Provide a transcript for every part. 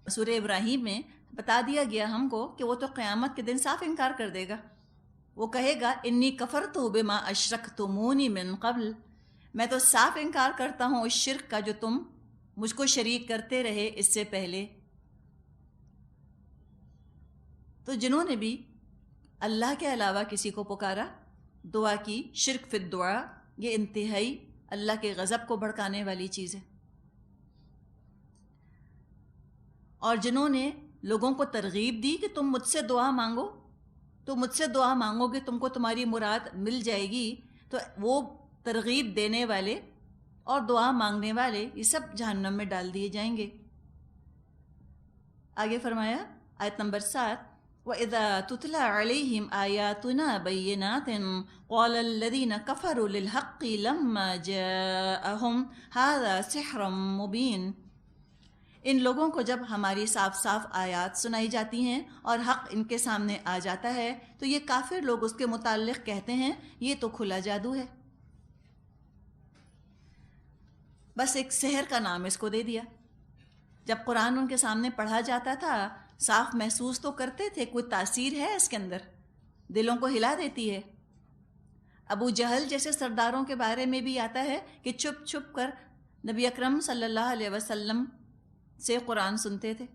سورہ ابراہیم میں بتا دیا گیا ہم کو کہ وہ تو قیامت کے دن صاف انکار کر دے گا. وہ کہے گا انی کفرت بما اشرکتمونی من قبل، میں تو صاف انکار کرتا ہوں اس شرک کا جو تم مجھ کو شریک کرتے رہے اس سے پہلے. تو جنہوں نے بھی اللہ کے علاوہ کسی کو پکارا، دعا کی، شرک فی الدعا، یہ انتہائی اللہ کے غضب کو بھڑکانے والی چیز ہے. اور جنہوں نے لوگوں کو ترغیب دی کہ تم مجھ سے دعا مانگو، تو مجھ سے دعا مانگو گے تم کو تمہاری مراد مل جائے گی، تو وہ ترغیب دینے والے اور دعا مانگنے والے یہ سب جہنم میں ڈال دیے جائیں گے. آگے فرمایا آیت نمبر 7، وَإِذَا تُتْلَى عَلَيْهِمْ آيَاتُنَا بَيِّنَاتٍ قَالَ الَّذِينَ كَفَرُوا لِلْحَقِّ لَمَّا جَاءَهُمْ هَذَا سِحْرٌ مُبِينٌ. ان لوگوں کو جب ہماری صاف صاف آیات سنائی جاتی ہیں اور حق ان کے سامنے آ جاتا ہے تو یہ کافر لوگ اس کے متعلق کہتے ہیں یہ تو کھلا جادو ہے. بس ایک سحر کا نام اس کو دے دیا. جب قرآن ان کے سامنے پڑھا جاتا تھا صاف محسوس تو کرتے تھے کوئی تاثیر ہے اس کے اندر، دلوں کو ہلا دیتی ہے. ابو جہل جیسے سرداروں کے بارے میں بھی آتا ہے کہ چھپ چھپ کر نبی اکرم صلی اللہ علیہ وسلم سے قرآن سنتے تھے.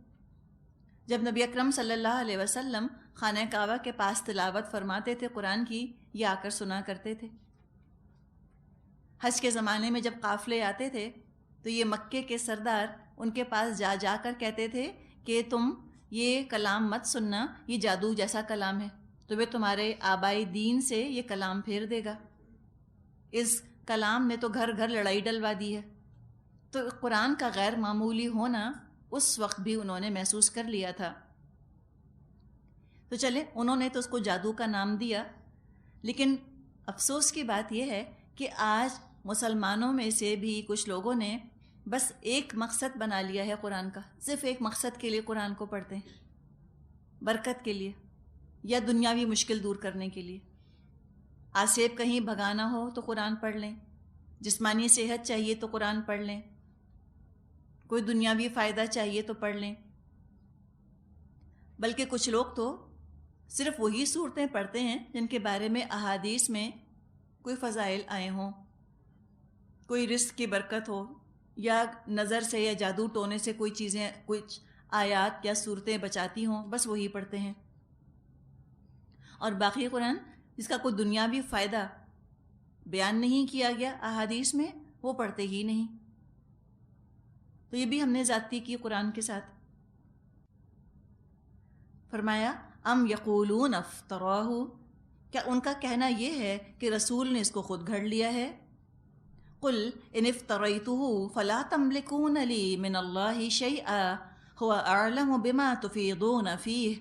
جب نبی اکرم صلی اللہ علیہ وسلم خانہ کعبہ کے پاس تلاوت فرماتے تھے قرآن کی، یہ آ کر سنا کرتے تھے. حج کے زمانے میں جب قافلے آتے تھے تو یہ مکے کے سردار ان کے پاس جا جا کر کہتے تھے کہ تم یہ کلام مت سننا، یہ جادو جیسا کلام ہے، تمہیں تمہارے آبائی دین سے یہ کلام پھیر دے گا. اس کلام نے تو گھر گھر لڑائی ڈلوا دی ہے. تو قرآن کا غیر معمولی ہونا اس وقت بھی انہوں نے محسوس کر لیا تھا. تو چلے انہوں نے تو اس کو جادو کا نام دیا، لیکن افسوس کی بات یہ ہے کہ آج مسلمانوں میں سے بھی کچھ لوگوں نے بس ایک مقصد بنا لیا ہے قرآن کا، صرف ایک مقصد کے لیے قرآن کو پڑھتے ہیں، برکت کے لیے یا دنیاوی مشکل دور کرنے کے لیے. آسیب کہیں بھگانا ہو تو قرآن پڑھ لیں، جسمانی صحت چاہیے تو قرآن پڑھ لیں، کوئی دنیاوی فائدہ چاہیے تو پڑھ لیں. بلکہ کچھ لوگ تو صرف وہی صورتیں پڑھتے ہیں جن کے بارے میں احادیث میں کوئی فضائل آئے ہوں، کوئی رزق کی برکت ہو یا نظر سے یا جادو ٹونے سے کوئی چیزیں، کچھ آیات یا صورتیں بچاتی ہوں، بس وہی پڑھتے ہیں. اور باقی قرآن جس کا کوئی دنیاوی فائدہ بیان نہیں کیا گیا احادیث میں، وہ پڑھتے ہی نہیں. تو یہ بھی ہم نے زیادتی کی قرآن کے ساتھ. فرمایا ام یقولون افتراہ، کیا ان کا کہنا یہ ہے کہ رسول نے اس کو خود گھڑ لیا ہے؟ قل ان افتریتہ فلا تملکون لی من اللہ شیئا هو اعلم بما تفیضون فیہ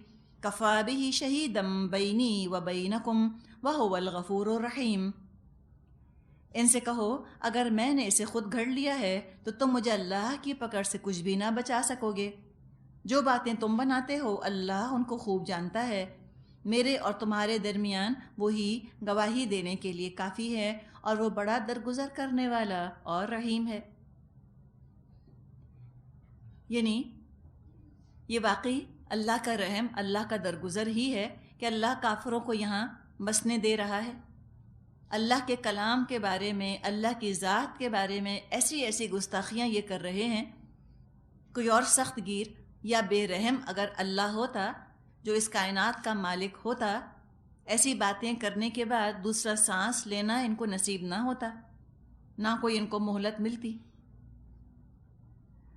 کفی بہ شہیدا بینی وبینکم وہو الغفور الرحیم. ان سے کہو اگر میں نے اسے خود گھڑ لیا ہے تو تم مجھے اللہ کی پکڑ سے کچھ بھی نہ بچا سکو گے. جو باتیں تم بناتے ہو اللہ ان کو خوب جانتا ہے. میرے اور تمہارے درمیان وہی گواہی دینے کے لیے کافی ہے، اور وہ بڑا درگزر کرنے والا اور رحیم ہے. یعنی یہ واقعی اللہ کا رحم، اللہ کا درگزر ہی ہے کہ اللہ کافروں کو یہاں بسنے دے رہا ہے. اللہ کے کلام کے بارے میں، اللہ کی ذات کے بارے میں ایسی ایسی گستاخیاں یہ کر رہے ہیں. کوئی اور سخت گیر یا بے رحم اگر اللہ ہوتا جو اس کائنات کا مالک ہوتا، ایسی باتیں کرنے کے بعد دوسرا سانس لینا ان کو نصیب نہ ہوتا، نہ کوئی ان کو مہلت ملتی.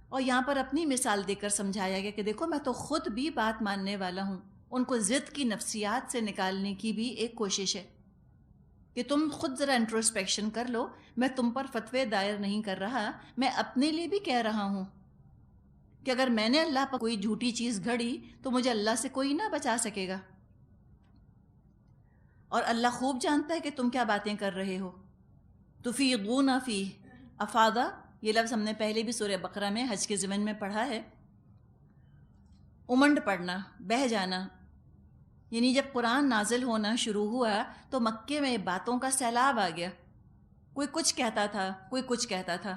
اور یہاں پر اپنی مثال دے کر سمجھایا گیا کہ دیکھو میں تو خود بھی بات ماننے والا ہوں. ان کو ضد کی نفسیات سے نکالنے کی بھی ایک کوشش ہے کہ تم خود ذرا انٹروسپیکشن کر لو. میں تم پر فتوے دائر نہیں کر رہا، میں اپنے لیے بھی کہہ رہا ہوں کہ اگر میں نے اللہ پر کوئی جھوٹی چیز گھڑی تو مجھے اللہ سے کوئی نہ بچا سکے گا. اور اللہ خوب جانتا ہے کہ تم کیا باتیں کر رہے ہو. تفیضون فیہ، افاضہ یہ لفظ ہم نے پہلے بھی سورہ بقرہ میں حج کے ضمن میں پڑھا ہے. امنڈ پڑنا، بہہ جانا. یعنی جب قرآن نازل ہونا شروع ہوا تو مکے میں باتوں کا سیلاب آ گیا. کوئی کچھ کہتا تھا، کوئی کچھ کہتا تھا.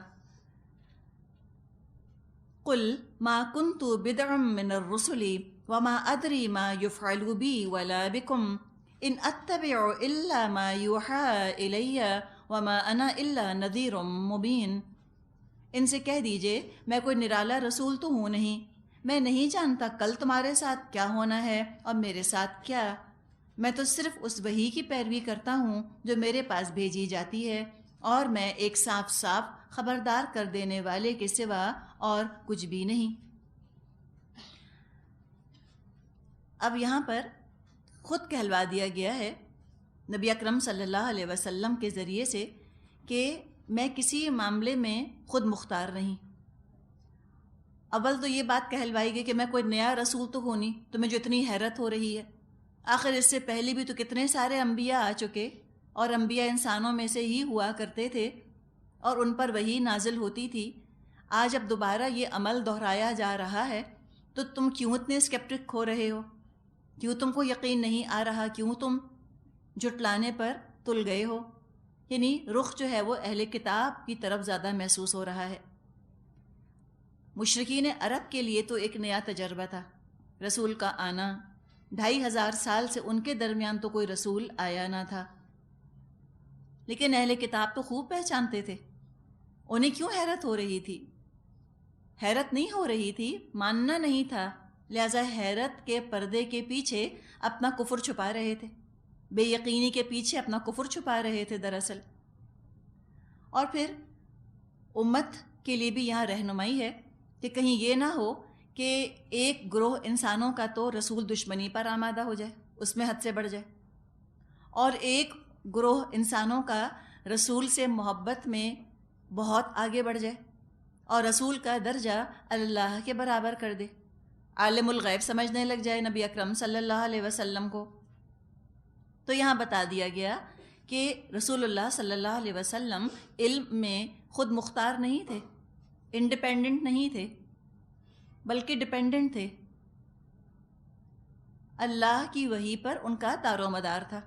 قل ما كنت بدعا من الرسل وما ادری ما يفعل بي ولا بكم ان اتبع الا ما يوحى الی وما انا الا نذیر مبین۔ ان سے کہہ دیجئے میں کوئی نرالا رسول تو ہوں نہیں، میں نہیں جانتا کل تمہارے ساتھ کیا ہونا ہے اور میرے ساتھ کیا، میں تو صرف اس وحی کی پیروی کرتا ہوں جو میرے پاس بھیجی جاتی ہے، اور میں ایک صاف صاف خبردار کر دینے والے کے سوا اور کچھ بھی نہیں۔ اب یہاں پر خود کہلوا دیا گیا ہے نبی اکرم صلی اللہ علیہ وسلم کے ذریعے سے کہ میں کسی معاملے میں خود مختار نہیں۔ اول تو یہ بات کہلوائی گئی کہ میں کوئی نیا رسول تو ہوں نہیں، تمہیں جو اتنی حیرت ہو رہی ہے، آخر اس سے پہلے بھی تو کتنے سارے انبیاء آ چکے، اور انبیاء انسانوں میں سے ہی ہوا کرتے تھے اور ان پر وحی نازل ہوتی تھی۔ آج اب دوبارہ یہ عمل دہرایا جا رہا ہے تو تم کیوں اتنے اسکیپٹک ہو رہے ہو؟ کیوں تم کو یقین نہیں آ رہا؟ کیوں تم جھٹلانے پر تل گئے ہو؟ یعنی رخ جو ہے وہ اہل کتاب کی طرف زیادہ محسوس ہو رہا ہے۔ مشرکین عرب کے لیے تو ایک نیا تجربہ تھا رسول کا آنا، 2500 سال سے ان کے درمیان تو کوئی رسول آیا نہ تھا، لیکن اہل کتاب تو خوب پہچانتے تھے۔ انہیں کیوں حیرت ہو رہی تھی؟ حیرت نہیں ہو رہی تھی، ماننا نہیں تھا، لہذا حیرت کے پردے کے پیچھے اپنا کفر چھپا رہے تھے، بے یقینی کے پیچھے اپنا کفر چھپا رہے تھے دراصل۔ اور پھر امت کے لیے بھی یہاں رہنمائی ہے کہ کہیں یہ نہ ہو کہ ایک گروہ انسانوں کا تو رسول دشمنی پر آمادہ ہو جائے، اس میں حد سے بڑھ جائے، اور ایک گروہ انسانوں کا رسول سے محبت میں بہت آگے بڑھ جائے اور رسول کا درجہ اللہ کے برابر کر دے، عالم الغیب سمجھنے لگ جائے نبی اکرم صلی اللہ علیہ وسلم کو۔ تو یہاں بتا دیا گیا کہ رسول اللہ صلی اللہ علیہ وسلم علم میں خود مختار نہیں تھے، انڈیپینڈنٹ نہیں تھے، بلکہ ڈیپینڈنٹ تھے۔ اللہ کی وحی پر ان کا دار و مدار تھا۔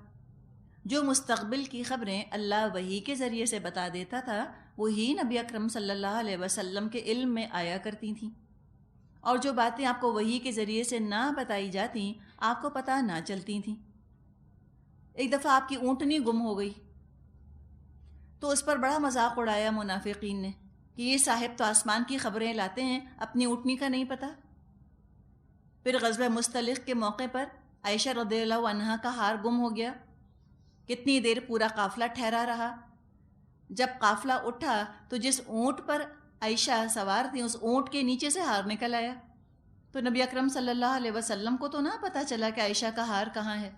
جو مستقبل کی خبریں اللہ وحی کے ذریعے سے بتا دیتا تھا وہی نبی اکرم صلی اللہ علیہ وسلم کے علم میں آیا کرتی تھیں، اور جو باتیں آپ کو وحی کے ذریعے سے نہ بتائی جاتیں آپ کو پتہ نہ چلتی تھیں۔ ایک دفعہ آپ کی اونٹنی گم ہو گئی تو اس پر بڑا مذاق اڑایا منافقین نے کہ یہ صاحب تو آسمان کی خبریں لاتے ہیں، اپنی اونٹنی کا نہیں پتہ۔ پھر غزوہ مستلق کے موقع پر عائشہ رضی اللہ عنہا کا ہار گم ہو گیا، کتنی دیر پورا قافلہ ٹھہرا رہا، جب قافلہ اٹھا تو جس اونٹ پر عائشہ سوار تھی اس اونٹ کے نیچے سے ہار نکل آیا، تو نبی اکرم صلی اللہ علیہ وسلم کو تو نہ پتہ چلا کہ عائشہ کا ہار کہاں ہے۔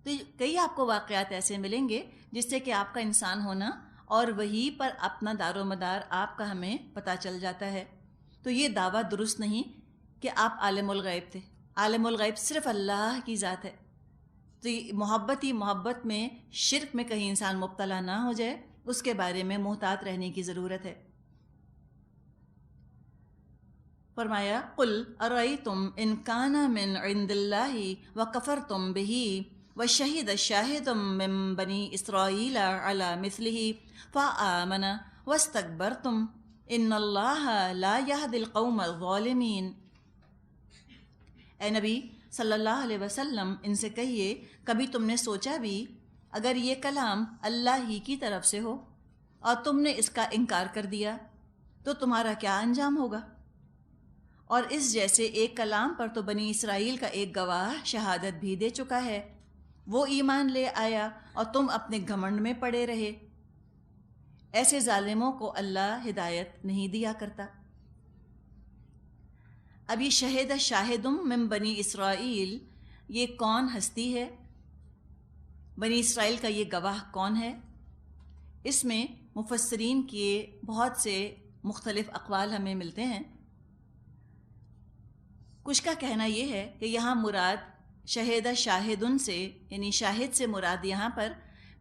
تو کئی آپ کو واقعات ایسے ملیں گے جس سے کہ آپ کا انسان ہونا اور وہی پر اپنا دار و مدار آپ کا ہمیں پتہ چل جاتا ہے۔ تو یہ دعویٰ درست نہیں کہ آپ عالم الغیب تھے، عالم الغیب صرف اللہ کی ذات ہے۔ تو محبت ہی محبت میں شرک میں کہیں انسان مبتلا نہ ہو جائے، اس کے بارے میں محتاط رہنے کی ضرورت ہے۔ فرمایا قل ارأیتم ان کان من عند اللہ وکفرتم بہ وشہد شاہد من بنی اسرائیل علی مثلہ فآمن واستکبرتم ان اللہ لا یہدی القوم الظالمین۔ اے نبی صلی اللہ علیہ وسلم ان سے کہیے کبھی تم نے سوچا بھی اگر یہ کلام اللہ ہی کی طرف سے ہو اور تم نے اس کا انکار کر دیا تو تمہارا کیا انجام ہوگا؟ اور اس جیسے ایک کلام پر تو بنی اسرائیل کا ایک گواہ شہادت بھی دے چکا ہے، وہ ایمان لے آیا اور تم اپنے گھمنڈ میں پڑے رہے۔ ایسے ظالموں کو اللہ ہدایت نہیں دیا کرتا۔ اب یہ شہد شاہدم من بنی اسرائیل، یہ کون ہستی ہے؟ بنی اسرائیل کا یہ گواہ کون ہے؟ اس میں مفسرین کے بہت سے مختلف اقوال ہمیں ملتے ہیں۔ کچھ کا کہنا یہ ہے کہ یہاں مراد شہد شاہدن سے، یعنی شاہد سے مراد یہاں پر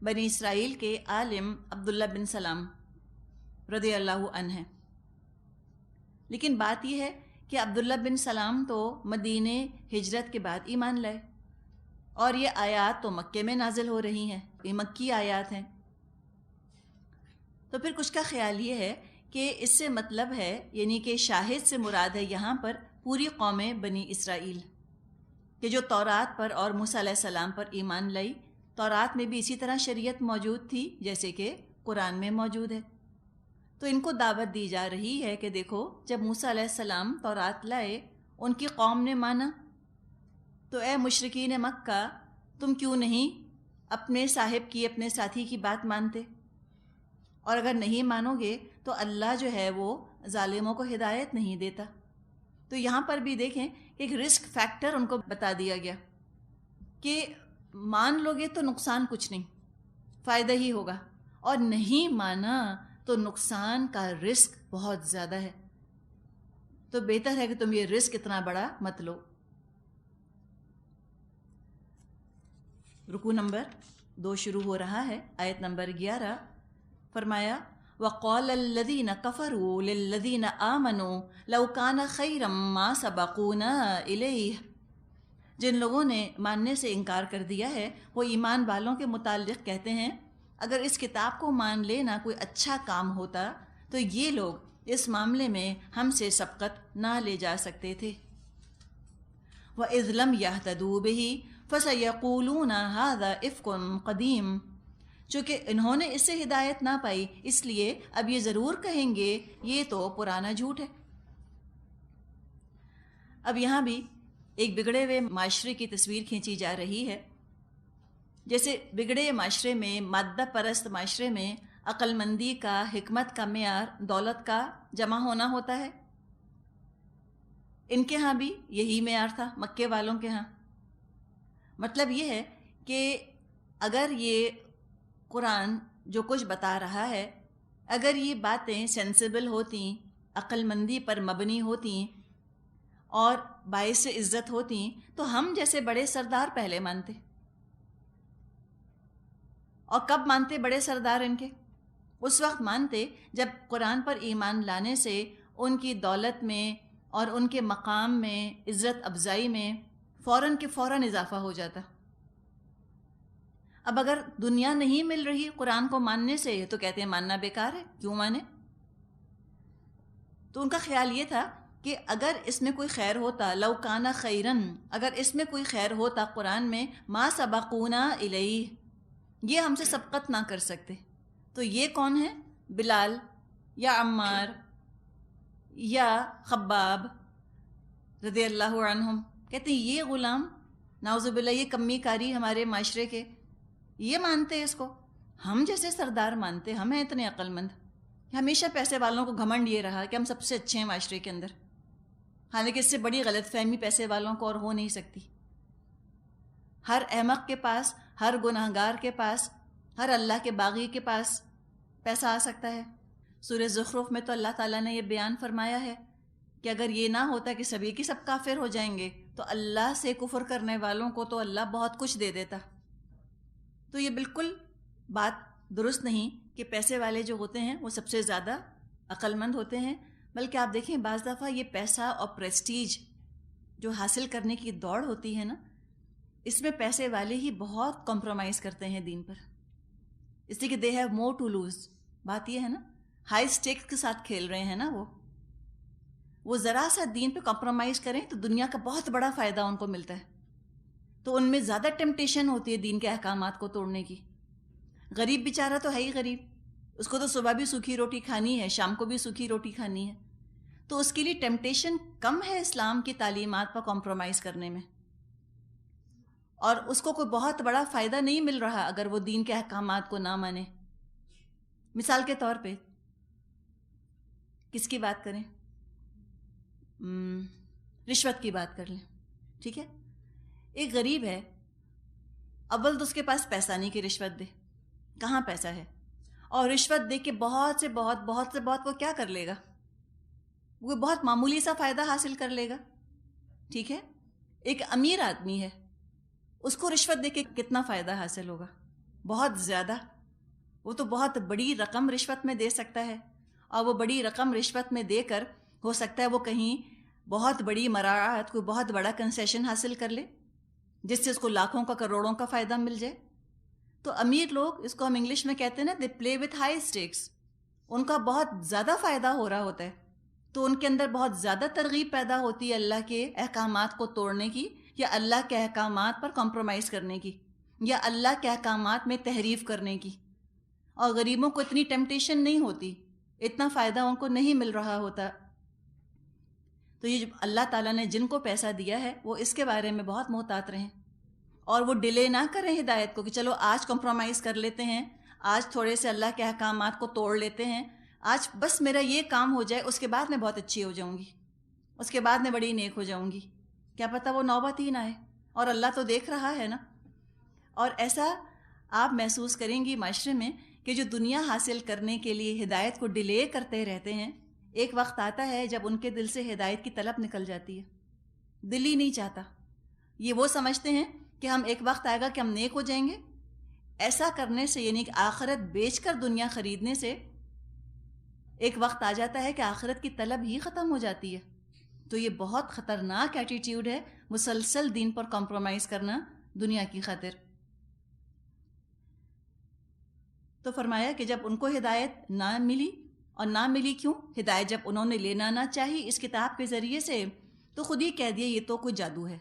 بنی اسرائیل کے عالم عبداللہ بن سلام رضی اللہ عنہ ہے۔ لیکن بات یہ ہے کہ عبداللہ بن سلام تو مدینہ ہجرت کے بعد ایمان لائے، اور یہ آیات تو مکے میں نازل ہو رہی ہیں، یہ مکی آیات ہیں۔ تو پھر کچھ کا خیال یہ ہے کہ اس سے مطلب ہے، یعنی کہ شاہد سے مراد ہے یہاں پر پوری قوم بنی اسرائیل، کہ جو تورات پر اور موسیٰ علیہ السلام پر ایمان لائی۔ تورات میں بھی اسی طرح شریعت موجود تھی جیسے کہ قرآن میں موجود ہے۔ تو ان کو دعوت دی جا رہی ہے کہ دیکھو، جب موسیٰ علیہ السلام تورات لائے، ان کی قوم نے مانا، تو اے مشرکین مکہ، تم کیوں نہیں اپنے صاحب کی، اپنے ساتھی کی بات مانتے؟ اور اگر نہیں مانو گے تو اللہ جو ہے وہ ظالموں کو ہدایت نہیں دیتا۔ تو یہاں پر بھی دیکھیں ایک رسک فیکٹر ان کو بتا دیا گیا کہ مان لو گے تو نقصان کچھ نہیں، فائدہ ہی ہوگا، اور نہیں مانا تو نقصان کا رسک بہت زیادہ ہے، تو بہتر ہے کہ تم یہ رسک اتنا بڑا مت لو۔ رکوع نمبر 2 شروع ہو رہا ہے، آیت نمبر 11، فرمایا وَقَالَ الَّذِينَ كَفَرُوا لِلَّذِينَ آمَنُوا لَوْ كَانَ خَيْرًا مَا سَبَقُونَا إِلَيْهِ۔ جن لوگوں نے ماننے سے انکار کر دیا ہے، وہ ایمان والوں کے متعلق کہتے ہیں اگر اس کتاب کو مان لینا کوئی اچھا کام ہوتا تو یہ لوگ اس معاملے میں ہم سے سبقت نہ لے جا سکتے تھے۔ وَإِذْ لَمْ يَهْتَدُوا بِهِ فَسَيَقُولُونَ هَذَا إِفْكٌ قَدِيمٌ۔ چونکہ انہوں نے اس سے ہدایت نہ پائی، اس لیے اب یہ ضرور کہیں گے یہ تو پرانا جھوٹ ہے۔ اب یہاں بھی ایک بگڑے ہوئے معاشرے کی تصویر کھینچی جا رہی ہے۔ جیسے بگڑے معاشرے میں، مادہ پرست معاشرے میں عقل مندی کا، حکمت کا معیار دولت کا جمع ہونا ہوتا ہے، ان کے ہاں بھی یہی معیار تھا، مکے والوں کے ہاں۔ مطلب یہ ہے کہ اگر یہ قرآن جو کچھ بتا رہا ہے، اگر یہ باتیں سینسیبل ہوتی، عقل مندی پر مبنی ہوتی اور باعث عزت ہوتی، تو ہم جیسے بڑے سردار پہلے مانتے۔ اور کب مانتے بڑے سردار ان کے؟ اس وقت مانتے جب قرآن پر ایمان لانے سے ان کی دولت میں اور ان کے مقام میں، عزت افزائی میں فوراً کے فوراً اضافہ ہو جاتا۔ اب اگر دنیا نہیں مل رہی قرآن کو ماننے سے تو کہتے ہیں ماننا بیکار ہے، کیوں مانے؟ تو ان کا خیال یہ تھا کہ اگر اس میں کوئی خیر ہوتا، لو کانا خیرن، اگر اس میں کوئی خیر ہوتا قرآن میں، ما سبقونا الیہ، یہ ہم سے سبقت نہ کر سکتے۔ تو یہ کون ہے؟ بلال یا عمار یا خباب رضی اللہ عنہم، کہتے ہیں یہ غلام، نعوذ باللہ، یہ کمی کاری ہمارے معاشرے کے، یہ مانتے اس کو، ہم جیسے سردار مانتے، ہم ہیں اتنے عقل مند۔ ہمیشہ پیسے والوں کو گھمنڈ یہ رہا کہ ہم سب سے اچھے ہیں معاشرے کے اندر، حالانکہ اس سے بڑی غلط فہمی پیسے والوں کو اور ہو نہیں سکتی۔ ہر احمق کے پاس، ہر گناہگار کے پاس، ہر اللہ کے باغی کے پاس پیسہ آ سکتا ہے۔ سورہ زخرف میں تو اللہ تعالیٰ نے یہ بیان فرمایا ہے کہ اگر یہ نہ ہوتا کہ سبھی کی سب کافر ہو جائیں گے تو اللہ سے کفر کرنے والوں کو تو اللہ بہت کچھ دے دیتا۔ تو یہ بالکل بات درست نہیں کہ پیسے والے جو ہوتے ہیں وہ سب سے زیادہ عقل مند ہوتے ہیں، بلکہ آپ دیکھیں بعض دفعہ یہ پیسہ اور پریسٹیج جو حاصل کرنے کی دوڑ ہوتی ہے نا، اس میں پیسے والے ہی بہت کمپرومائز کرتے ہیں دین پر، اس لیے کہ they have more to lose. بات یہ ہے نا، ہائی سٹیکس کے ساتھ کھیل رہے ہیں نا وہ ذرا سا دین پہ کمپرومائز کریں تو دنیا کا بہت بڑا فائدہ ان کو ملتا ہے، تو ان میں زیادہ ٹیمپٹیشن ہوتی ہے دین کے احکامات کو توڑنے کی۔ غریب بیچارہ تو ہے ہی غریب، اس کو تو صبح بھی سوکھی روٹی کھانی ہے، شام کو بھی سوکھی روٹی کھانی ہے، تو اس کے لیے ٹیمپٹیشن کم ہے اسلام کی تعلیمات پر کمپرومائز کرنے میں، اور اس کو کوئی بہت بڑا فائدہ نہیں مل رہا اگر وہ دین کے احکامات کو نہ مانے۔ مثال کے طور پہ کس کی بات کریں؟ رشوت کی بات کر لیں، ٹھیک ہے؟ ایک غریب ہے، اول تو اس کے پاس پیسہ نہیں کہ رشوت دے، کہاں پیسہ ہے؟ اور رشوت دے کے بہت سے بہت وہ کیا کر لے گا؟ وہ بہت معمولی سا فائدہ حاصل کر لے گا، ٹھیک ہے؟ ایک امیر آدمی ہے، اس کو رشوت دے کے کتنا فائدہ حاصل ہوگا؟ بہت زیادہ۔ وہ تو بہت بڑی رقم رشوت میں دے سکتا ہے، اور وہ بڑی رقم رشوت میں دے کر ہو سکتا ہے وہ کہیں بہت بڑی مراعات، کوئی بہت بڑا کنسیشن حاصل کر لے جس سے اس کو لاکھوں کا، کروڑوں کا فائدہ مل جائے۔ تو امیر لوگ، اس کو ہم انگلش میں کہتے ہیں نا، دے پلے وتھ ہائی اسٹیکس، ان کا بہت زیادہ فائدہ ہو رہا ہوتا ہے، تو ان کے اندر بہت زیادہ ترغیب پیدا ہوتی ہے اللہ کے احکامات کو توڑنے کی، یا اللہ کے احکامات پر کمپرومائز کرنے کی، یا اللہ کے احکامات میں تحریف کرنے کی. اور غریبوں کو اتنی ٹیمپٹیشن نہیں ہوتی، اتنا فائدہ ان کو نہیں مل رہا ہوتا. تو یہ اللہ تعالیٰ نے جن کو پیسہ دیا ہے وہ اس کے بارے میں بہت محتاط رہیں، اور وہ ڈیلے نہ کریں ہدایت کو کہ چلو آج کمپرومائز کر لیتے ہیں، آج تھوڑے سے اللہ کے احکامات کو توڑ لیتے ہیں، آج بس میرا یہ کام ہو جائے، اس کے بعد میں بہت اچھی ہو جاؤں گی، اس کے بعد میں بڑی نیک ہو جاؤں گی. کیا پتہ وہ نوبت ہی نہ آئے، اور اللہ تو دیکھ رہا ہے نا. اور ایسا آپ محسوس کریں گی معاشرے میں کہ جو دنیا حاصل کرنے کے لیے ہدایت کو ڈیلے کرتے رہتے ہیں، ایک وقت آتا ہے جب ان کے دل سے ہدایت کی طلب نکل جاتی ہے، دل ہی نہیں چاہتا. یہ وہ سمجھتے ہیں کہ ہم ایک وقت آئے گا کہ ہم نیک ہو جائیں گے. ایسا کرنے سے، یعنی کہ آخرت بیچ کر دنیا خریدنے سے، ایک وقت آ جاتا ہے کہ آخرت کی طلب ہی ختم ہو جاتی ہے. تو یہ بہت خطرناک ایٹیٹیوڈ ہے، مسلسل دین پر کمپرومائز کرنا دنیا کی خاطر. تو فرمایا کہ جب ان کو ہدایت نہ ملی، اور نہ ملی کیوں؟ ہدایت جب انہوں نے لینا نہ چاہی اس کتاب کے ذریعے سے، تو خود ہی کہہ دیا یہ تو کوئی جادو ہے،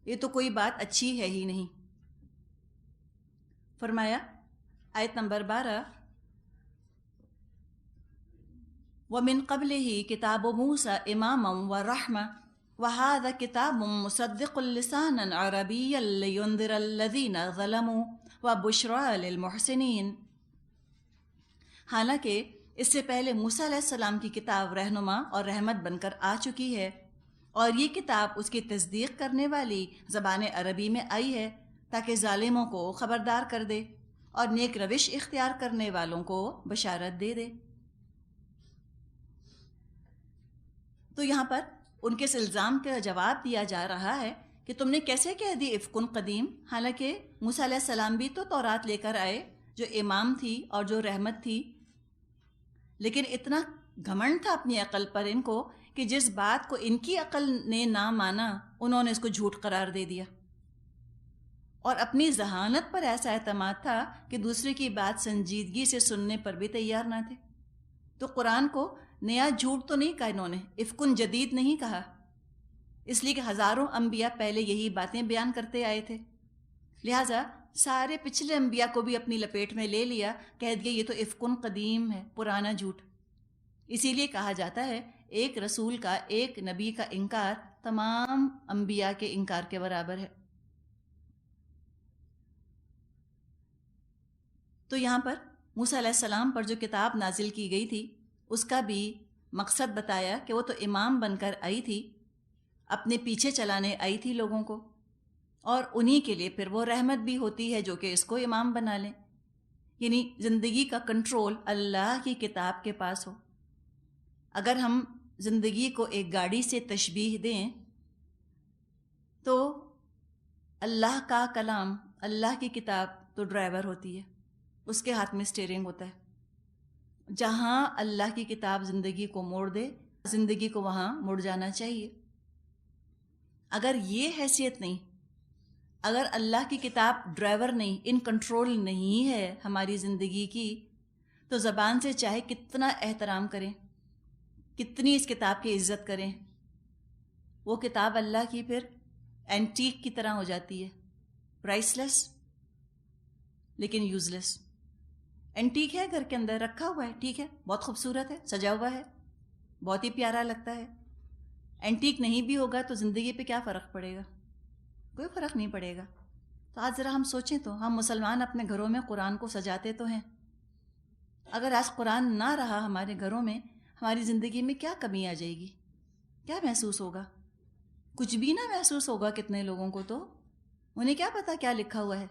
یہ تو کوئی بات اچھی ہے ہی نہیں. فرمایا آیت نمبر 12، وَمِن قَبْلِهِ كِتَابُ مُوسَى إِمَامًا وَرَحْمَةً وَهَذَا كِتَابٌ مُصَدِّقٌ لِسَانًا عَرَبِيًّا لِيُنذِرَ الَّذِينَ ظَلَمُوا وَبُشْرَىٰ لِلْمُحْسِنِينَ. حالانکہ اس سے پہلے موسیٰ علیہ السلام کی کتاب رہنما اور رحمت بن کر آ چکی ہے، اور یہ کتاب اس کی تصدیق کرنے والی زبان عربی میں آئی ہے تاکہ ظالموں کو خبردار کر دے اور نیک روش اختیار کرنے والوں کو بشارت دے دے. تو یہاں پر ان کے اس الزام کا جواب دیا جا رہا ہے کہ تم نے کیسے کہہ دی افکن قدیم، حالانکہ موسیٰ علیہ السلام بھی تو تورات لے کر آئے جو امام تھی اور جو رحمت تھی. لیکن اتنا گھمنڈ تھا اپنی عقل پر ان کو کہ جس بات کو ان کی عقل نے نہ مانا انہوں نے اس کو جھوٹ قرار دے دیا، اور اپنی ذہانت پر ایسا اعتماد تھا کہ دوسرے کی بات سنجیدگی سے سننے پر بھی تیار نہ تھے. تو قرآن کو نیا جھوٹ تو نہیں کہا انہوں نے، افکن جدید نہیں کہا، اس لیے کہ ہزاروں انبیاء پہلے یہی باتیں بیان کرتے آئے تھے. لہٰذا سارے پچھلے انبیاء کو بھی اپنی لپیٹ میں لے لیا، کہہ دیا یہ تو افکن قدیم ہے، پرانا جھوٹ. اسی لیے کہا جاتا ہے ایک رسول کا، ایک نبی کا انکار تمام انبیاء کے انکار کے برابر ہے. تو یہاں پر موسیٰ علیہ السلام پر جو کتاب نازل کی گئی تھی اس کا بھی مقصد بتایا کہ وہ تو امام بن کر آئی تھی، اپنے پیچھے چلانے آئی تھی لوگوں کو، اور انہی کے لیے پھر وہ رحمت بھی ہوتی ہے جو کہ اس کو امام بنا لیں. یعنی زندگی کا کنٹرول اللہ کی کتاب کے پاس ہو. اگر ہم زندگی کو ایک گاڑی سے تشبیہ دیں تو اللہ کا کلام، اللہ کی کتاب تو ڈرائیور ہوتی ہے، اس کے ہاتھ میں اسٹیئرنگ ہوتا ہے. جہاں اللہ کی کتاب زندگی کو موڑ دے، زندگی کو وہاں مڑ جانا چاہیے. اگر یہ حیثیت نہیں، اگر اللہ کی کتاب ڈرائیور نہیں، ان کنٹرول نہیں ہے ہماری زندگی کی، تو زبان سے چاہے کتنا احترام کریں، کتنی اس کتاب کی عزت کریں، وہ کتاب اللہ کی پھر اینٹیک کی طرح ہو جاتی ہے، پرائس لیس لیکن یوز لیس. اینٹیک ہے، گھر کے اندر رکھا ہوا ہے، ٹھیک ہے، بہت خوبصورت ہے، سجا ہوا ہے، بہت ہی پیارا لگتا ہے. اینٹیک نہیں بھی ہوگا تو زندگی پہ کیا فرق پڑے گا؟ کوئی فرق نہیں پڑے گا. تو آج ذرا ہم سوچیں تو، ہم مسلمان اپنے گھروں میں قرآن کو سجاتے تو ہیں، اگر آج قرآن نہ رہا ہمارے گھروں میں، ہماری زندگی میں کیا کمی آ جائے گی؟ کیا محسوس ہوگا؟ کچھ بھی نہ محسوس ہوگا. کتنے لوگوں کو تو انہیں کیا پتا کیا لکھا ہوا ہے.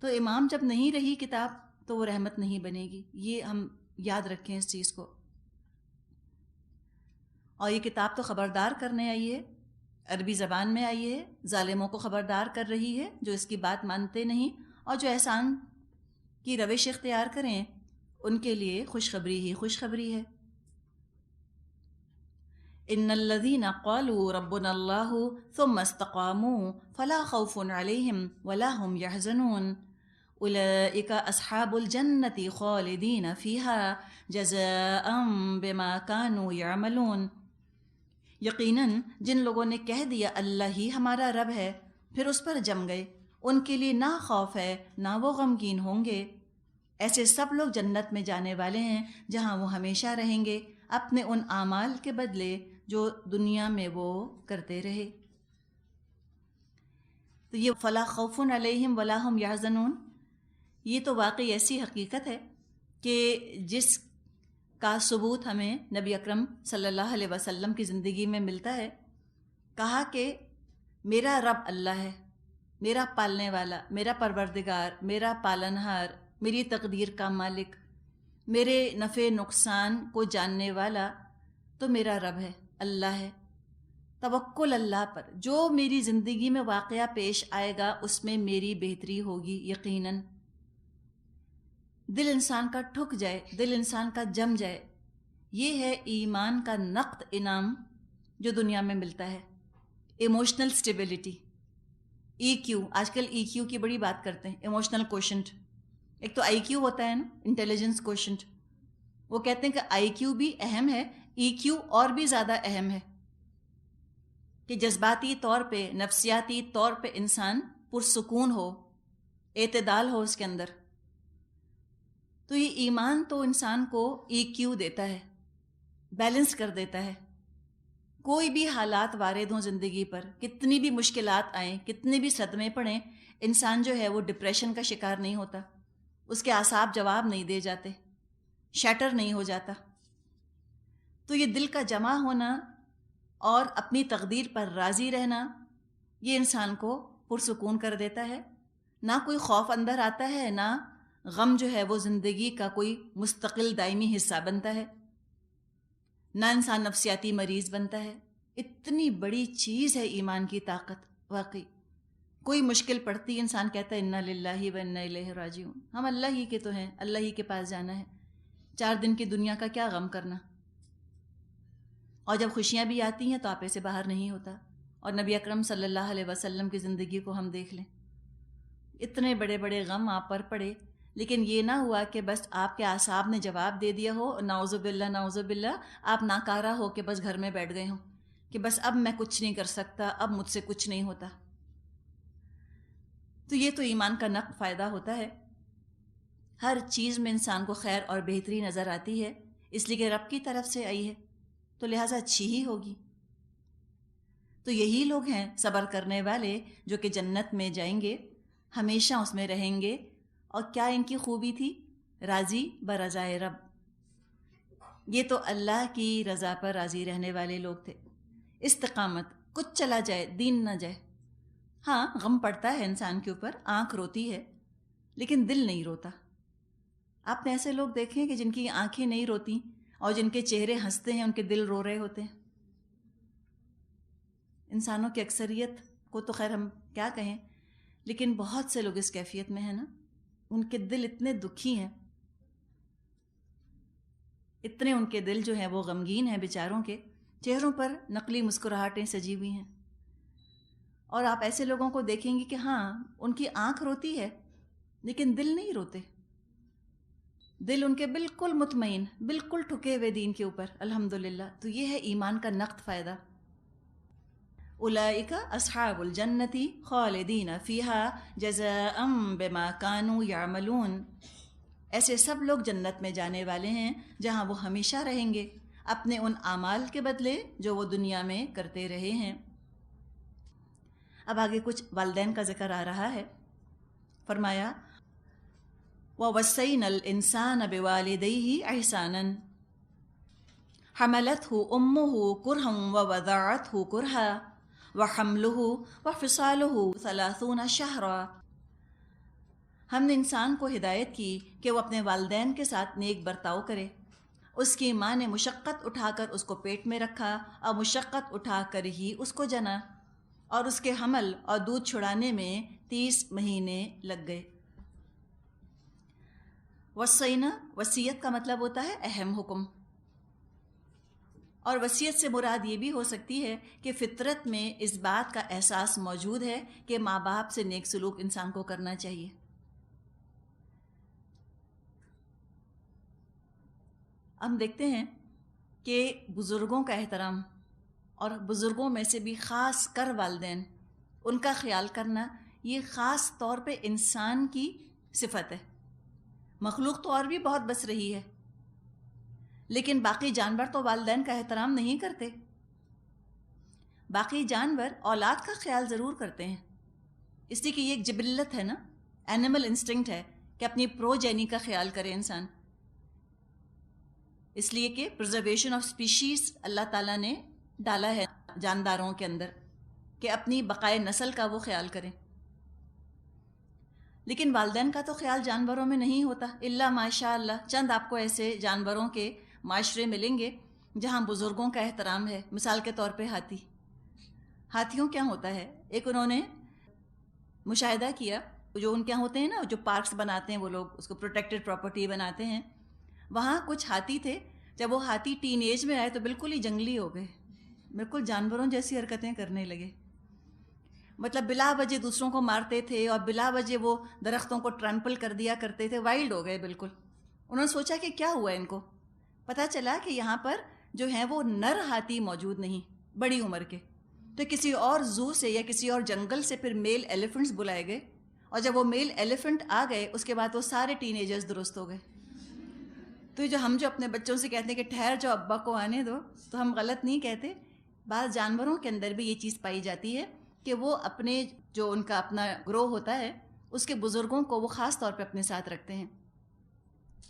تو امام جب نہیں رہی کتاب تو وہ رحمت نہیں بنے گی. یہ ہم یاد رکھیں اس چیز کو. اور یہ کتاب تو خبردار کرنے آئی ہے، عربی زبان میں آئی ہے، ظالموں کو خبردار کر رہی ہے جو اس کی بات مانتے نہیں اور جو احسان کی روش اختیار کریں، ان کے لیے خوشخبری ہی خوشخبری ہے. ان الذين قالوا ربنا الله ثم استقاموا فلا خوف عليهم ولا هم يحزنون اولئک اصحاب الجنۃ خالدین فیہا جزاء بما کانوا یعملون، یقیناً جن لوگوں نے کہہ دیا اللہ ہی ہمارا رب ہے پھر اس پر جم گئے، ان کے لیے نہ خوف ہے نہ وہ غمگین ہوں گے، ایسے سب لوگ جنت میں جانے والے ہیں جہاں وہ ہمیشہ رہیں گے اپنے ان اعمال کے بدلے جو دنیا میں وہ کرتے رہے۔ تو یہ فلا خوف علیہم ولا ہم یحزنون، یہ تو واقعی ایسی حقیقت ہے کہ جس کا ثبوت ہمیں نبی اکرم صلی اللہ علیہ وسلم کی زندگی میں ملتا ہے۔ کہا کہ میرا رب اللہ ہے، میرا پالنے والا، میرا پروردگار، میرا پالنہار، میری تقدیر کا مالک، میرے نفع نقصان کو جاننے والا تو میرا رب ہے، اللہ ہے۔ توکل اللہ پر، جو میری زندگی میں واقعہ پیش آئے گا اس میں میری بہتری ہوگی یقیناً۔ دل انسان کا ٹھک جائے، دل انسان کا جم جائے، یہ ہے ایمان کا نقد انعام جو دنیا میں ملتا ہے۔ ایموشنل سٹیبلٹی، ای کیو، آج کل ای کیو کی بڑی بات کرتے ہیں، ایموشنل کوشنٹ۔ ایک تو آئی کیو ہوتا ہے نا، انٹیلیجنس کوشنٹ، وہ کہتے ہیں کہ آئی کیو بھی اہم ہے، ای کیو اور بھی زیادہ اہم ہے، کہ جذباتی طور پہ، نفسیاتی طور پہ انسان پرسکون ہو، اعتدال ہو اس کے اندر۔ تو یہ ایمان تو انسان کو ای کیو دیتا ہے، بیلنس کر دیتا ہے۔ کوئی بھی حالات وارد ہوں زندگی پر، کتنی بھی مشکلات آئیں، کتنے بھی صدمے پڑیں، انسان جو ہے وہ ڈپریشن کا شکار نہیں ہوتا، اس کے اعصاب جواب نہیں دے جاتے، شیٹر نہیں ہو جاتا۔ تو یہ دل کا جمع ہونا اور اپنی تقدیر پر راضی رہنا، یہ انسان کو پرسکون کر دیتا ہے۔ نہ کوئی خوف اندر آتا ہے، نہ غم جو ہے وہ زندگی کا کوئی مستقل دائمی حصہ بنتا ہے، نہ انسان نفسیاتی مریض بنتا ہے۔ اتنی بڑی چیز ہے ایمان کی طاقت، واقعی۔ کوئی مشکل پڑتی انسان کہتا ہے انا للہ و انا الیہ راجعون، ہم اللہ ہی کے تو ہیں، اللہ ہی کے پاس جانا ہے، 4 دن کی دنیا کا کیا غم کرنا۔ اور جب خوشیاں بھی آتی ہیں تو آپے سے باہر نہیں ہوتا۔ اور نبی اکرم صلی اللہ علیہ وسلم کی زندگی کو ہم دیکھ لیں، اتنے بڑے بڑے غم آپ پر پڑے، لیکن یہ نہ ہوا کہ بس آپ کے اعصاب نے جواب دے دیا ہو، نعوذ باللہ نعوذ باللہ، آپ ناکارہ ہو کے بس گھر میں بیٹھ گئے ہوں کہ بس اب میں کچھ نہیں کر سکتا، اب مجھ سے کچھ نہیں ہوتا۔ تو یہ تو ایمان کا نقد فائدہ ہوتا ہے۔ ہر چیز میں انسان کو خیر اور بہتری نظر آتی ہے، اس لیے کہ رب کی طرف سے آئی ہے تو لہٰذا اچھی ہی ہوگی۔ تو یہی لوگ ہیں صبر کرنے والے جو کہ جنت میں جائیں گے، ہمیشہ اس میں رہیں گے۔ اور کیا ان کی خوبی تھی؟ راضی برضائے رب، یہ تو اللہ کی رضا پر راضی رہنے والے لوگ تھے۔ استقامت، کچھ چلا جائے دین نہ جائے، ہاں غم پڑتا ہے انسان کے اوپر، آنکھ روتی ہے لیکن دل نہیں روتا۔ آپ نے ایسے لوگ دیکھیں کہ جن کی آنکھیں نہیں روتی اور جن کے چہرے ہنستے ہیں، ان کے دل رو رہے ہوتے ہیں۔ انسانوں کی اکثریت کو تو خیر ہم کیا کہیں، لیکن بہت سے لوگ اس کیفیت میں ہیں نا، ان کے دل اتنے دکھی ہیں، اتنے ان کے دل جو ہیں وہ غمگین ہیں، بیچاروں کے چہروں پر نقلی مسکراہٹیں سجی ہوئی ہیں۔ اور آپ ایسے لوگوں کو دیکھیں گے کہ ہاں ان کی آنکھ روتی ہے لیکن دل نہیں روتے، دل ان کے بالکل مطمئن، بالکل ٹھکے ہوئے دین کے اوپر، الحمدللہ۔ تو یہ ہے ایمان کا نقد فائدہ۔ اولئک اصحاب الجنۃ خالدین فیہا جزاء بما کانوا یعملون، ایسے سب لوگ جنت میں جانے والے ہیں جہاں وہ ہمیشہ رہیں گے اپنے ان اعمال کے بدلے جو وہ دنیا میں کرتے رہے ہیں۔ اب آگے کچھ والدین کا ذکر آ رہا ہے۔ فرمایا وَوَصَّيْنَا الْإِنسَانَ بِوَالِدَيْهِ إِحْسَانًا حَمَلَتْهُ أُمُّهُ كُرْهًا وَوَضَعَتْهُ كُرْهًا وَحَمْلُهُ وَفِصَالُهُ 30 شهرًا۔ ہم نے انسان کو ہدایت کی کہ وہ اپنے والدین کے ساتھ نیک برتاؤ کرے۔ اس کی ماں نے مشقت اٹھا کر اس کو پیٹ میں رکھا اور مشقت اٹھا کر ہی اس کو جنا، اور اس کے حمل اور دودھ چھڑانے میں 30 مہینے لگ گئے۔ وصینا، وصیت کا مطلب ہوتا ہے اہم حکم، اور وصیت سے مراد یہ بھی ہو سکتی ہے کہ فطرت میں اس بات کا احساس موجود ہے کہ ماں باپ سے نیک سلوک انسان کو کرنا چاہیے۔ ہم دیکھتے ہیں کہ بزرگوں کا احترام اور بزرگوں میں سے بھی خاص کر والدین، ان کا خیال کرنا، یہ خاص طور پہ انسان کی صفت ہے۔ مخلوق تو اور بھی بہت بس رہی ہے، لیکن باقی جانور تو والدین کا احترام نہیں کرتے۔ باقی جانور اولاد کا خیال ضرور کرتے ہیں، اس لیے کہ یہ ایک جبلت ہے نا، اینیمل انسٹنکٹ ہے کہ اپنی پروجینی کا خیال کرے انسان، اس لیے کہ پرزرویشن آف اسپیشیز اللہ تعالیٰ نے ڈالا ہے جانداروں کے اندر کہ اپنی بقائے نسل کا وہ خیال کریں۔ لیکن والدین کا تو خیال جانوروں میں نہیں ہوتا، الا ماشاء اللہ چند آپ کو ایسے جانوروں کے معاشرے ملیں گے جہاں بزرگوں کا احترام ہے۔ مثال کے طور پہ ہاتھیوں کیا ہوتا ہے، ایک انہوں نے مشاہدہ کیا، جو ان کے یہاں ہوتے ہیں نا، جو پارکس بناتے ہیں وہ لوگ اس کو پروٹیکٹڈ پراپرٹی بناتے ہیں، وہاں کچھ ہاتھی تھے، جب وہ ہاتھی ٹین ایج میں آئے تو بالکل ہی جنگلی ہو گئے، بالکل جانوروں جیسی حرکتیں کرنے لگے، مطلب بلا وجہ دوسروں کو مارتے تھے اور بلا وجہ وہ درختوں کو ٹرمپل کر دیا کرتے تھے، وائلڈ ہو گئے بالکل۔ انہوں نے سوچا کہ کیا ہوا ان کو، پتہ چلا کہ یہاں پر جو ہیں وہ نر ہاتھی موجود نہیں بڑی عمر کے، تو کسی اور زو سے یا کسی اور جنگل سے پھر میل ایلیفنٹس بلائے گئے، اور جب وہ میل ایلیفنٹ آ گئے اس کے بعد وہ سارے ٹین ایجرز درست ہو گئے۔ تو ہم جو اپنے بچوں سے کہتے ہیں کہ ٹھہر جاؤ ابا کو آنے دو، تو ہم غلط نہیں کہتے، بعض جانوروں کے اندر بھی یہ چیز پائی جاتی ہے کہ وہ اپنے جو ان کا اپنا گروہ ہوتا ہے اس کے بزرگوں کو وہ خاص طور پہ اپنے ساتھ رکھتے ہیں،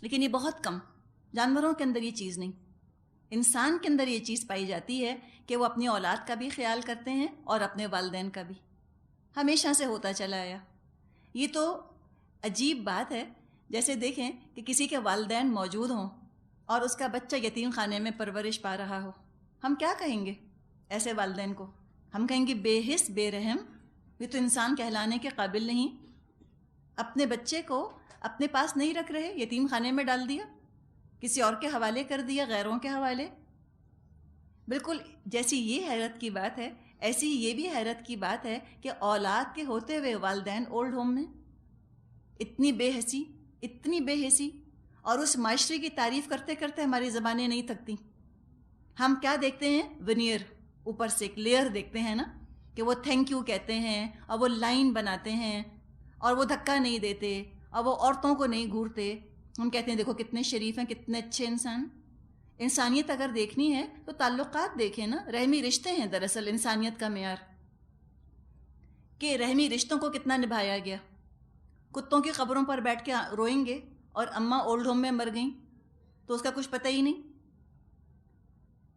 لیکن یہ بہت کم، جانوروں کے اندر یہ چیز نہیں۔ انسان کے اندر یہ چیز پائی جاتی ہے کہ وہ اپنی اولاد کا بھی خیال کرتے ہیں اور اپنے والدین کا بھی، ہمیشہ سے ہوتا چلا آیا۔ یہ تو عجیب بات ہے، جیسے دیکھیں کہ کسی کے والدین موجود ہوں اور اس کا بچہ یتیم خانے میں پرورش پا رہا ہو، ہم کیا کہیں گے ایسے والدین کو؟ ہم کہیں گے بے حس بے رحم، یہ تو انسان کہلانے کے قابل نہیں، اپنے بچے کو اپنے پاس نہیں رکھ رہے، یتیم خانے میں ڈال دیا، کسی اور کے حوالے کر دیا، غیروں کے حوالے۔ بالکل جیسی یہ حیرت کی بات ہے، ایسی یہ بھی حیرت کی بات ہے کہ اولاد کے ہوتے ہوئے والدین اولڈ ہوم میں، اتنی بے حسی، اتنی بے حسی، اور اس معاشرے کی تعریف کرتے کرتے ہماری زبانیں نہیں تھکتی۔ ہم کیا دیکھتے ہیں؟ ونیئر، اوپر سے ایک لیئر دیکھتے ہیں نا، کہ وہ تھینک یو کہتے ہیں اور وہ لائن بناتے ہیں اور وہ دھکا نہیں دیتے اور وہ عورتوں کو نہیں گھورتے۔ ہم کہتے ہیں دیکھو کتنے شریف ہیں، کتنے اچھے انسان۔ انسانیت اگر دیکھنی ہے تو تعلقات دیکھیں نا، رحمی رشتے ہیں دراصل انسانیت کا معیار، کہ رحمی رشتوں کو کتنا نبھایا گیا۔ کتوں کی قبروں پر بیٹھ کے روئیں گے اور اماں اولڈ ہوم میں مر گئیں تو اس کا کچھ پتہ ہی نہیں۔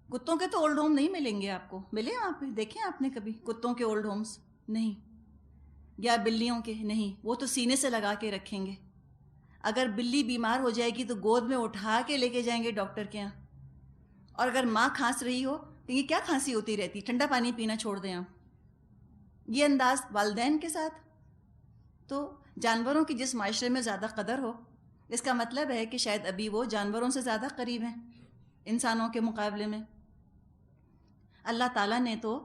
کتوں کے تو اولڈ ہوم نہیں ملیں گے آپ کو، ملے وہاں پہ؟ دیکھیں آپ نے کبھی کتوں کے اولڈ ہومز؟ نہیں۔ یا بلیوں کے؟ نہیں، وہ تو سینے سے لگا کے رکھیں گے۔ اگر بلی بیمار ہو جائے گی تو گود میں اٹھا کے لے کے جائیں گے ڈاکٹر کے یہاں، اور اگر ماں کھانس رہی ہو تو یہ کیا کھانسی ہوتی رہتی، ٹھنڈا پانی پینا چھوڑ دیں آپ۔ یہ انداز والدین کے ساتھ، تو جانوروں کی جس معاشرے میں زیادہ قدر ہو، اس کا مطلب ہے کہ شاید ابھی وہ جانوروں سے زیادہ قریب ہیں انسانوں کے مقابلے میں۔ اللہ تعالیٰ نے تو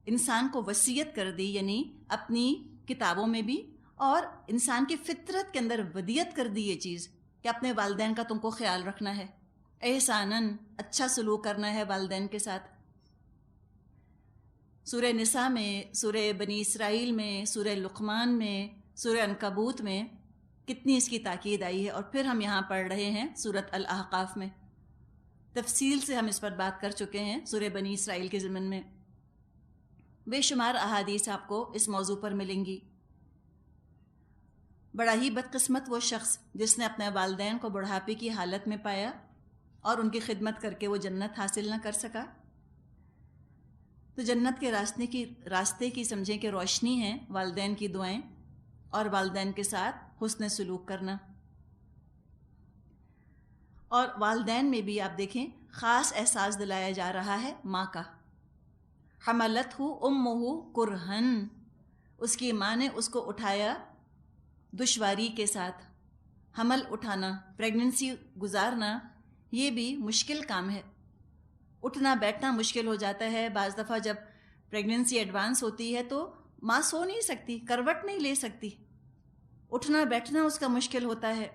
انسان کو وصیت کر دی، یعنی اپنی کتابوں میں بھی اور انسان کی فطرت کے اندر ودیت کر دی یہ چیز کہ اپنے والدین کا تم کو خیال رکھنا ہے، احساناً، اچھا سلوک کرنا ہے والدین کے ساتھ۔ سورہ نساء میں، سورہ بنی اسرائیل میں، سورہ لقمان میں، سورہ عنکبوت میں کتنی اس کی تاکید آئی ہے، اور پھر ہم یہاں پڑھ رہے ہیں سورۃ الاحقاف میں، تفصیل سے ہم اس پر بات کر چکے ہیں سورہ بنی اسرائیل کے ضمن میں۔ بے شمار احادیث آپ کو اس موضوع پر ملیں گی۔ بڑا ہی بدقسمت وہ شخص جس نے اپنے والدین کو بڑھاپے کی حالت میں پایا اور ان کی خدمت کر کے وہ جنت حاصل نہ کر سکا۔ تو جنت کے راستے کی سمجھیں کہ روشنی ہے والدین کی دعائیں اور والدین کے ساتھ حسن سلوک کرنا۔ اور والدین میں بھی آپ دیکھیں خاص احساس دلایا جا رہا ہے ماں کا۔ حملتہ امہ کرہن، اس کی ماں نے اس کو اٹھایا دشواری کے ساتھ۔ حمل اٹھانا، پریگننسی گزارنا، یہ بھی مشکل کام ہے، اٹھنا بیٹھنا مشکل ہو جاتا ہے۔ بعض دفعہ جب پریگننسی ایڈوانس ہوتی ہے تو ماں سو نہیں سکتی، کروٹ نہیں لے سکتی، اٹھنا بیٹھنا اس کا مشکل ہوتا ہے۔